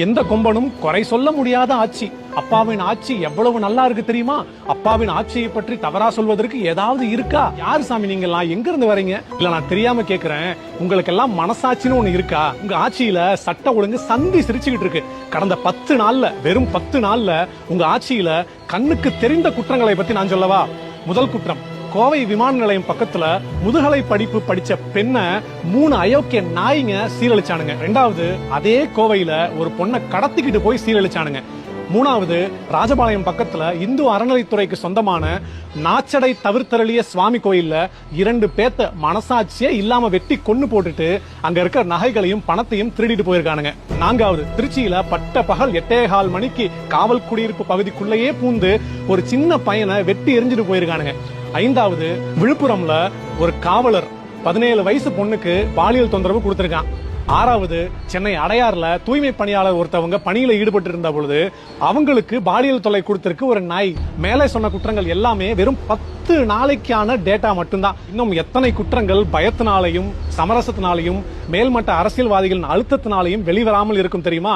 எந்த கொம்பனும் குறை சொல்ல முடியாத ஆட்சி. அப்பாவின் ஆட்சி எவ்வளவு நல்லா இருக்கு தெரியுமா? அப்பாவின் ஆட்சியை பற்றி தவறா சொல்வதற்கு ஏதாவது இருக்கா? யார் சாமி நீங்க எல்லாம், எங்க இருந்து வரீங்க? இல்ல நான் தெரியாம கேக்குறேன், உங்களுக்கு எல்லாம் மனசாட்சின்னு ஒண்ணு இருக்கா? உங்க ஆட்சியில சட்ட ஒழுங்கு சந்தி சிரிச்சுக்கிட்டு இருக்கு. கடந்த 10 நாள்ல, வெறும் 10 நாள்ல உங்க ஆட்சியில கண்ணுக்கு தெரிந்த குற்றங்களை பத்தி நான் சொல்லவா? முதல் குற்றம், கோவை விமான நிலையம் பக்கத்துல முதுகலை படிப்பு படிச்ச பெண்ண 3 அயோக்கிய நாய்ங்க சீரழிச்சானுங்க. 2வது, அதே கோவையில ஒரு பொண்ணை கடத்திக்கிட்டு போய் சீரழிச்சானுங்க. 3வது, ராஜபாளையம் பக்கத்துல இந்து அறநிலைத்துறைக்கு சொந்தமான நாச்சடை தவிர்த்தரளிய சுவாமி கோயில்ல 2 பேத்த மனசாட்சியே இல்லாம வெட்டி கொன்னு போட்டுட்டு அங்க இருக்க நகைகளையும் பணத்தையும் திருடிட்டு போயிருக்கானுங்க. 4வது, திருச்சியில பட்ட பகல் 8:15 மணிக்கு காவல் குடியிருப்பு பகுதிக்குள்ளேயே பூந்து ஒரு சின்ன பையனை வெட்டி எரிஞ்சிட்டு போயிருக்கானுங்க. 5வது, விழுப்புரம்ல ஒரு காவலர் 17 வயசு பொண்ணுக்கு பாலியல் தொந்தரவு கொடுத்திருக்கான். 6வது, சென்னை அடையாறுல தூய்மை பணியாளர் ஒருத்தவங்க பணியில ஈடுபட்டு இருந்த பொழுது அவங்களுக்கு பாலியல் தொல்லை கொடுத்திருக்கு ஒரு நாய். மேலே சொன்ன குற்றங்கள் எல்லாமே வெறும் 10 நாளைக்கான டேட்டா மட்டும்தான். இன்னும் எத்தனை குற்றங்கள் பயத்தினாலையும் சமரசத்தினாலையும் மேல்மட்ட அரசியல்வாதிகளின் அழுத்தத்தினாலையும் வெளிவராமல் இருக்கும் தெரியுமா?